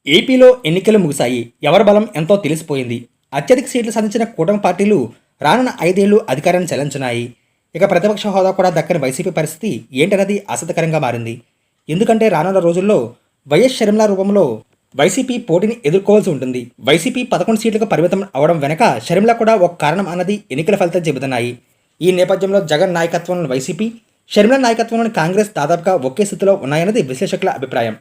ఏపీలో ఎన్నికలు ముగిశాయి. ఎవరి బలం ఎంతో తెలిసిపోయింది. అత్యధిక సీట్లు సాధించిన కూటమి పార్టీలు రానున్న 5 ఏళ్లు అధికారాన్ని చెలాయించనున్నాయి. ఇక ప్రతిపక్ష హోదా కూడా దక్కని వైసీపీ పరిస్థితి ఏంటన్నది ఆసక్తికరంగా మారింది. ఎందుకంటే రానున్న రోజుల్లో వైఎస్ షర్మిల రూపంలో వైసీపీ పోటీని ఎదుర్కోవాల్సి ఉంటుంది. వైసీపీ 11 సీట్లకు పరిమితం అవడం వెనక షర్మిల కూడా ఒక కారణం అన్నది ఎన్నికల ఫలితాలు చెబుతున్నాయి. ఈ నేపథ్యంలో జగన్ నాయకత్వంలోని వైసీపీ, షర్మిల నాయకత్వంలోని కాంగ్రెస్ దాదాపుగా ఒకే స్థితిలో ఉన్నాయన్నది విశ్లేషకుల అభిప్రాయం.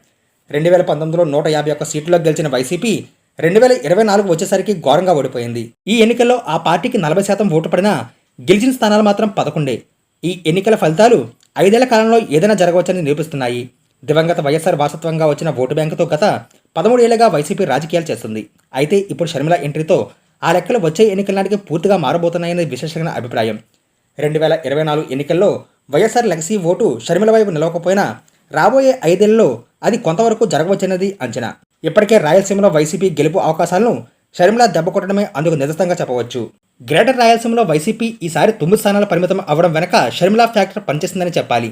2019లో 151 సీట్లలో గెలిచిన వైసీపీ 2024 వచ్చేసరికి ఘోరంగా ఓడిపోయింది. ఈ ఎన్నికల్లో ఆ పార్టీకి 40% ఓటు పడినా గెలిచిన స్థానాలు మాత్రం 11. ఈ ఎన్నికల ఫలితాలు 5 ఏళ్ల కాలంలో ఏదైనా జరగవచ్చని నిరూపిస్తున్నాయి. దివంగత వైఎస్ఆర్ వారసత్వంగా వచ్చిన ఓటు బ్యాంకుతో గత 13 ఏళ్లుగా వైసీపీ రాజకీయాలు చేస్తుంది. అయితే ఇప్పుడు షర్మిల ఎంట్రీతో ఆ లెక్కలు వచ్చే ఎన్నికల నాటికి పూర్తిగా మారబోతున్నాయని విశ్లేషకుల అభిప్రాయం. 2024 ఎన్నికల్లో వైఎస్ఆర్ లెగసీ ఓటు షర్మిల వైపు నిలవకపోయినా రాబోయే 5 ఏళ్లలో అది కొంతవరకు జరగవచ్చన్నది అంచనా. ఇప్పటికే రాయలసీమలో వైసీపీ గెలుపు అవకాశాలను షర్మిల దెబ్బకొట్టడమే అందుకు నిదర్శనంగా చెప్పవచ్చు. గ్రేటర్ రాయలసీమలో వైసీపీ ఈసారి 9 స్థానాల పరిమితం అవ్వడం వెనక షర్మిల ఫ్యాక్టర్ పనిచేసిందని చెప్పాలి.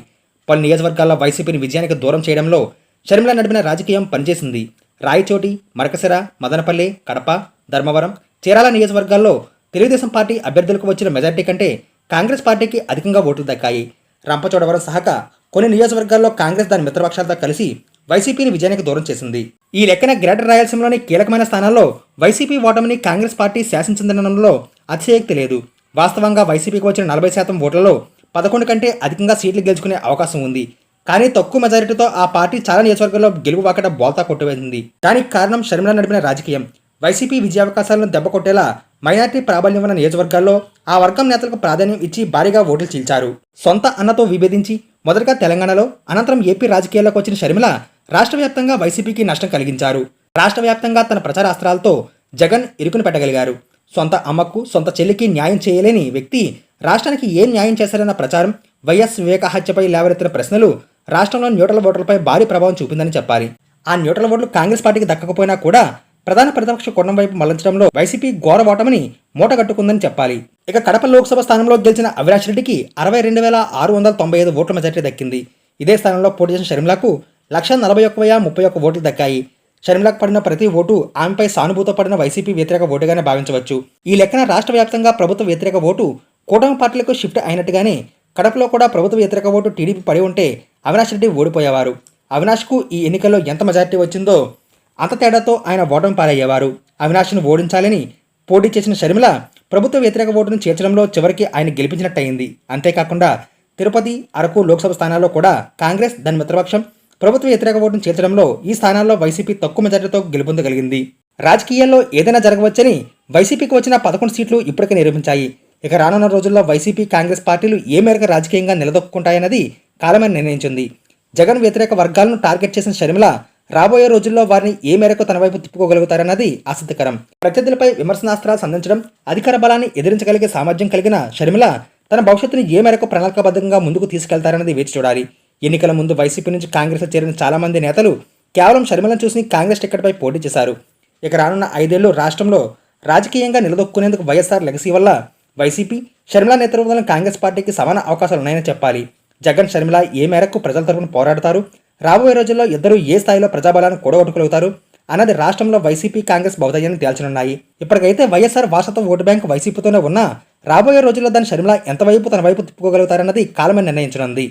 పలు నియోజకవర్గాల్లో వైసీపీని విజయానికి దూరం చేయడంలో షర్మిల నడిపిన రాజకీయం పనిచేసింది. రాయచోటి, మరకసిర, మదనపల్లి, కడప, ధర్మవరం, చీరాల నియోజకవర్గాల్లో తెలుగుదేశం పార్టీ అభ్యర్థులకు వచ్చిన మెజార్టీ కంటే కాంగ్రెస్ పార్టీకి అధికంగా ఓట్లు దక్కాయి. రంపచోడవరం సహా కొన్ని నియోజకవర్గాల్లో కాంగ్రెస్ దాని మిత్రపక్షాలతో కలిసి వైసీపీని విజయానికి దూరం చేసింది. ఈ లెక్కన గ్రేటర్ రాయలసీమలోని కీలకమైన స్థానాల్లో వైసీపీ ఓటమిని కాంగ్రెస్ పార్టీ శాసించిందనడంలో అతిశయోక్తి లేదు. వాస్తవంగా వైసీపీకి వచ్చిన 40% ఓట్లలో 11 కంటే అధికంగా సీట్లు గెలుచుకునే అవకాశం ఉంది. కానీ తక్కువ మెజారిటీతో ఆ పార్టీ చాలా నియోజకవర్గాల్లో గెలుపు వాకట బోల్తా కొట్టివేసింది. దానికి కారణం షర్మిల నడిపిన రాజకీయం. వైసీపీ విజయావకాశాలను దెబ్బకొట్టేలా మైనార్టీ ప్రాబల్యం ఉన్న నియోజకవర్గాల్లో ఆ వర్గం నేతలకు ప్రాధాన్యం ఇచ్చి భారీగా ఓట్లు చీల్చారు. సొంత అన్నతో విభేదించి మొదటగా తెలంగాణలో, అనంతరం ఏపీ రాజకీయాల్లోకి వచ్చిన షర్మిల రాష్ట్ర వ్యాప్తంగా వైసీపీకి నష్టం కలిగించారు. రాష్ట్ర వ్యాప్తంగా తన ప్రచార అస్త్రాలతో జగన్ ఇరుకుని పెట్టగలిగారు. సొంత అమ్మకు, సొంత చెల్లికి న్యాయం చేయలేని వ్యక్తి రాష్ట్రానికి ఏం న్యాయం చేశారన్న ప్రచారం, వైఎస్ వివేక హత్యపై లేవనెత్తిన ప్రశ్నలు రాష్ట్రంలో న్యూట్రల్ ఓటర్లపై భారీ ప్రభావం చూపిందని చెప్పాలి. ఆ న్యూట్రల్ ఓట్లు కాంగ్రెస్ పార్టీకి దక్కకపోయినా కూడా ప్రధాన ప్రతిపక్ష కోణం వైపు మళ్లించడంలో వైసీపీ ఘోర ఓటమిని మూటగట్టుకుందని చెప్పాలి. ఇక కడప లోక్సభ స్థానంలో గెలిచిన అవినాష్ రెడ్డికి 62,695 ఓట్ల మెజార్టీ దక్కింది. ఇదే స్థానంలో పోటీ చేసిన షర్మిలకు 141,031 ఓట్లు దక్కాయి. షర్మిలకు పడిన ప్రతి ఓటు ఆమెపై సానుభూతి పడిన వైసీపీ వ్యతిరేక ఓటుగానే భావించవచ్చు. ఈ లెక్కన రాష్ట్ర వ్యాప్తంగా ప్రభుత్వ వ్యతిరేక ఓటు కూటమి పార్టీలకు షిఫ్ట్ అయినట్టుగానే కడపలో కూడా ప్రభుత్వ వ్యతిరేక ఓటు టీడీపీ పడి ఉంటే అవినాష్ రెడ్డి ఓడిపోయేవారు. అవినాష్కు ఈ ఎన్నికల్లో ఎంత మెజార్టీ వచ్చిందో అంత తేడాతో ఆయన ఓటమి పాలయ్యేవారు. అవినాష్ను ఓడించాలని పోటీ చేసిన షర్మిల ప్రభుత్వ వ్యతిరేక ఓటును చేర్చడంలో చివరికి ఆయన గెలిపించినట్టయింది. అంతేకాకుండా తిరుపతి, అరకు లోక్సభ స్థానాల్లో కూడా కాంగ్రెస్ దాని మిత్రపక్షం ప్రభుత్వ వ్యతిరేక ఓటును చేర్చడంలో ఈ స్థానాల్లో వైసీపీ తక్కువ మెజార్టీతో గెలుపొందగలిగింది. రాజకీయాల్లో ఏదైనా జరగవచ్చని వైసీపీకి వచ్చిన 11 సీట్లు ఇప్పటికే నిరూపించాయి. ఇక రానున్న రోజుల్లో వైసీపీ, కాంగ్రెస్ పార్టీలు ఏ మేరకు రాజకీయంగా నిలదొక్కుంటాయన్నది కాలమే నిర్ణయించింది. జగన్ వ్యతిరేక వర్గాలను టార్గెట్ చేసిన షర్మిల రాబోయే రోజుల్లో వారిని ఏ మేరకు తన వైపు తిప్పుకోగలుగుతారన్నది ఆసక్తికరం. ప్రత్యర్థులపై విమర్శనాస్త్రాలు సంధించడం, అధికార బలాన్ని ఎదిరించగలిగే సామర్థ్యం కలిగిన షర్మిల తన భవిష్యత్తును ఏ మేరకు ప్రణాళికాబద్ధంగా ముందుకు తీసుకెళ్తారన్నది వేచి చూడాలి. ఎన్నికల ముందు వైసీపీ నుంచి కాంగ్రెస్లో చేరిన చాలా మంది నేతలు కేవలం షర్మిలను చూసి కాంగ్రెస్ టికెట్పై పోటీ చేశారు. ఇక రానున్న 5 ఏళ్లు రాష్ట్రంలో రాజకీయంగా నిలదొక్కునేందుకు వైఎస్ఆర్ లెగసీ వల్ల వైసీపీ, షర్మిల నేతృత్వంలోని కాంగ్రెస్ పార్టీకి సమాన అవకాశాలు ఉన్నాయని చెప్పాలి. జగన్, షర్మిల ఏ మేరకు ప్రజల తరపున పోరాడతారు, రాబోయే రోజుల్లో ఇద్దరు ఏ స్థాయిలో ప్రజాబలాన్ని కూడగొట్టుకోగలుగుతారు అన్నది రాష్ట్రంలో వైసీపీ, కాంగ్రెస్ భవితవ్యాన్ని తేల్చనున్నాయి. ఇప్పటికైతే వైఎస్ఆర్ వారసత్వ ఓటు బ్యాంకు వైసీపీతోనే ఉన్నా రాబోయే రోజుల్లో దాని షర్మిల ఎంతవైపు తన వైపు తిప్పుకోగలుగుతారన్నది కాలమే నిర్ణయించనుంది.